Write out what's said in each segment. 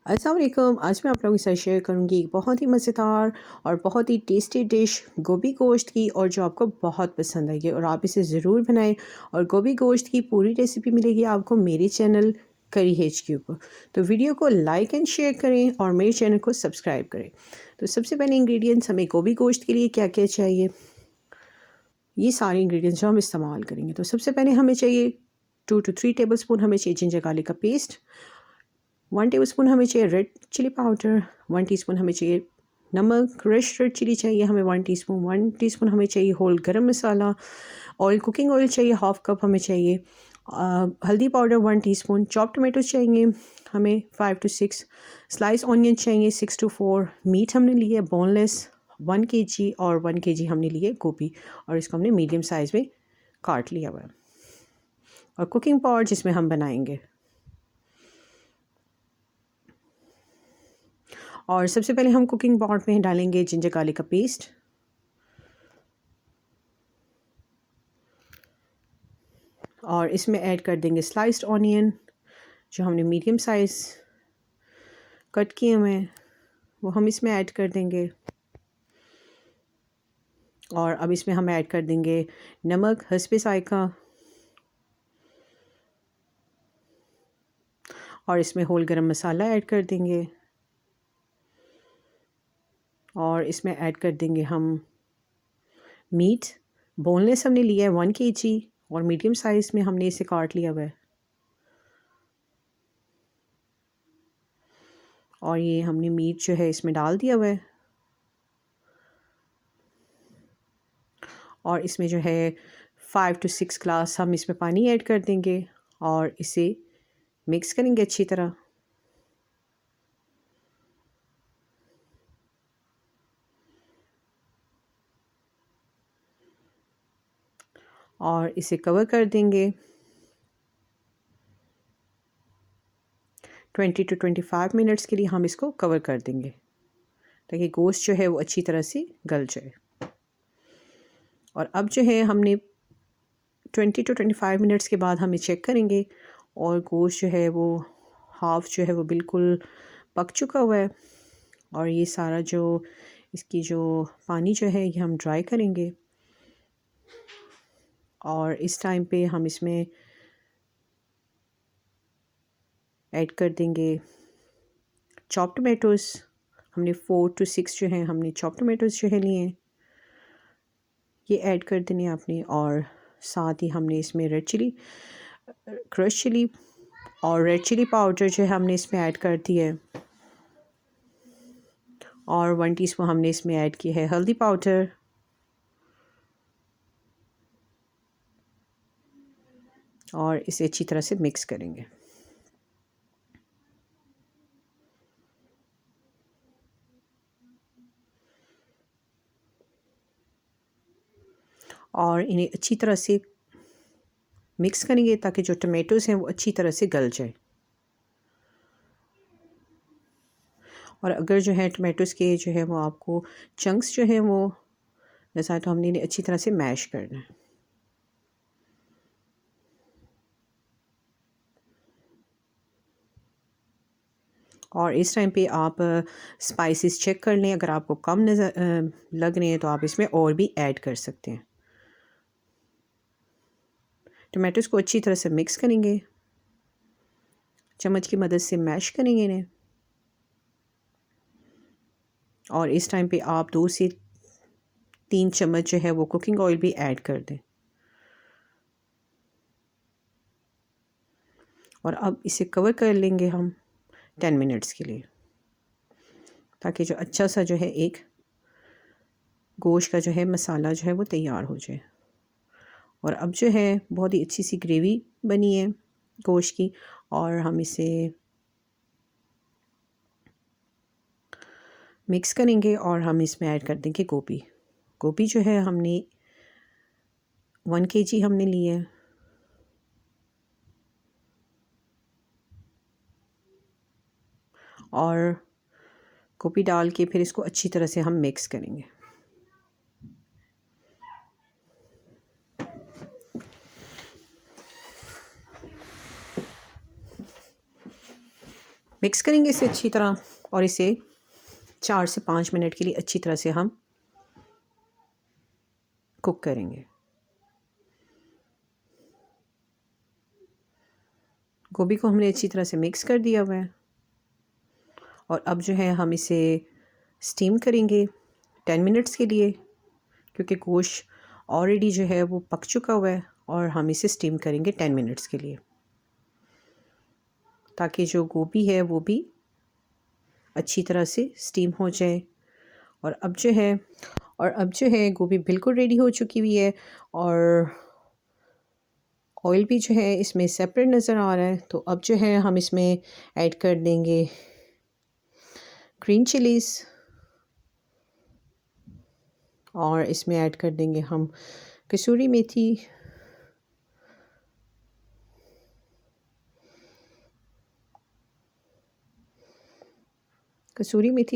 अस्सलाम वालेकुम। आज मैं आप लोगों के साथ शेयर करूंगी एक बहुत ही मज़ेदार और बहुत ही टेस्टी डिश गोभी गोश्त की, और जो आपको बहुत पसंद आएगी और आप इसे ज़रूर बनाएं। और गोभी गोश्त की पूरी रेसिपी मिलेगी आपको मेरे चैनल करी HQ पर। तो वीडियो को लाइक एंड शेयर करें और मेरे चैनल को सब्सक्राइब करें। तो सबसे पहले इंग्रेडिएंट्स हमें गोभी गोश्त के लिए क्या क्या चाहिए, ये सारे इंग्रेडिएंट्स जो हम इस्तेमाल करेंगे। तो सबसे पहले हमें चाहिए 2 to 3 टेबल स्पून हमें चाहिए जिंजर गार्लिक का पेस्ट। 1 टेबल स्पून हमें चाहिए रेड चिली पाउडर। 1 टीस्पून हमें चाहिए नमक। क्रश रेड चिली चाहिए हमें 1 टीस्पून। 1 टीस्पून हमें चाहिए होल गरम मसाला। ऑयल, कुकिंग ऑयल चाहिए 1/2 कप हमें चाहिए। हल्दी पाउडर 1 टीस्पून। चॉप टमाटोज चाहिए हमें 5 to 6। स्लाइस ऑनियन चाहिए 6 to 4। मीट हमने लिए बोनलेस 1 kg, और 1 kg हमने लिए गोभी, और इसको हमने मीडियम साइज़ में काट लिया हुआ है। और कुकिंग पॉट जिसमें हम बनाएंगे। और सबसे पहले हम कुकिंग पॉट में डालेंगे जिंजर गार्लिक का पेस्ट। और इसमें ऐड कर देंगे स्लाइस्ड ऑनियन जो हमने मीडियम साइज़ कट किए हुए हैं, वो हम इसमें ऐड कर देंगे। और अब इसमें हम ऐड कर देंगे नमक हस्बे ज़ायक़ा। और इसमें होल गरम मसाला ऐड कर देंगे। और इसमें ऐड कर देंगे हम मीट। बोनलेस हमने लिया है 1 kg, और मीडियम साइज़ में हमने इसे काट लिया हुआ है। और ये हमने मीट जो है इसमें डाल दिया हुआ है। और इसमें जो है 5 to 6 ग्लास हम इसमें पानी ऐड कर देंगे और इसे मिक्स करेंगे अच्छी तरह। और इसे कवर कर देंगे 20 to 25 मिनट्स के लिए। हम इसको कवर कर देंगे ताकि गोश्त जो है वो अच्छी तरह से गल जाए। और अब जो है हमने 20 to 25 मिनट्स के बाद हमें चेक करेंगे, और गोश्त जो है वो हाफ़ जो है वो बिल्कुल पक चुका हुआ है। और ये सारा जो इसकी जो पानी जो है ये हम ड्राई करेंगे। और इस टाइम पे हम इसमें ऐड कर देंगे चॉप टमेटोज़। हमने 4 to 6 जो हैं हमने चॉप टमेटोज़ जो है लिए हैं, ये ऐड कर देने आपने। और साथ ही हमने इसमें रेड चिली, क्रश चिली और रेड चिली पाउडर जो है हमने इसमें ऐड कर दिया है। और 1 टीस्पून हमने इसमें ऐड किया है हल्दी पाउडर। और इसे अच्छी तरह से मिक्स करेंगे। और इन्हें अच्छी तरह से मिक्स करेंगे ताकि जो टमेटोज़ हैं वो अच्छी तरह से गल जाए। और अगर जो है टमेटोज़ के जो है वो आपको चंक्स जो है वो जैसा, तो हमने इन्हें अच्छी तरह से मैश करना है। और इस टाइम पे आप स्पाइसेस चेक कर लें, अगर आपको कम नज़र लग रहे हैं तो आप इसमें और भी ऐड कर सकते हैं। टमाटोज़ को अच्छी तरह से मिक्स करेंगे, चम्मच की मदद से मैश करेंगे इन्हें। और इस टाइम पे आप 2 से 3 चम्मच जो है वो कुकिंग ऑयल भी ऐड कर दें। और अब इसे कवर कर लेंगे हम 10 मिनट्स के लिए, ताकि जो अच्छा सा जो है एक गोश्त का जो है मसाला जो है वो तैयार हो जाए। और अब जो है बहुत ही अच्छी सी ग्रेवी बनी है गोश्त की। और हम इसे मिक्स करेंगे और हम इसमें ऐड कर देंगे गोभी। गोभी जो है हमने 1 kg हमने ली है। और गोभी डाल के फिर इसको अच्छी तरह से हम मिक्स करेंगे। मिक्स करेंगे इसे अच्छी तरह और इसे 4 से 5 मिनट के लिए अच्छी तरह से हम कुक करेंगे। गोभी को हमने अच्छी तरह से मिक्स कर दिया हुआ है और अब जो है हम इसे स्टीम करेंगे 10 मिनट्स के लिए, क्योंकि गोश्त ऑलरेडी जो है वो पक चुका हुआ है और हम इसे स्टीम करेंगे 10 मिनट्स के लिए, ताकि जो गोभी है वो भी अच्छी तरह से स्टीम हो जाए। और अब जो है गोभी बिल्कुल रेडी हो चुकी हुई है और ऑयल भी जो है इसमें सेपरेट नज़र आ रहा है। तो अब जो है हम इसमें ऐड कर देंगे ग्रीन चिलीज़ और इसमें ऐड कर देंगे हम कसूरी मेथी,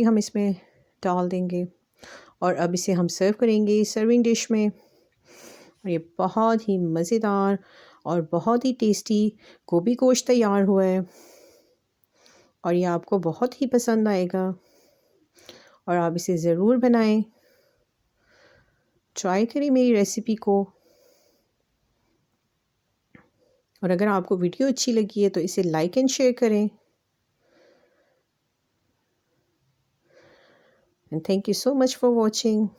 हम इसमें डाल देंगे और अब इसे हम सर्व करेंगे सर्विंग डिश में। और ये बहुत ही मज़ेदार और बहुत ही टेस्टी गोभी गोश्त तैयार हुआ है और ये आपको बहुत ही पसंद आएगा और आप इसे ज़रूर बनाएं, ट्राई करें मेरी रेसिपी को। और अगर आपको वीडियो अच्छी लगी है तो इसे लाइक एंड शेयर करें। And thank you so much for watching.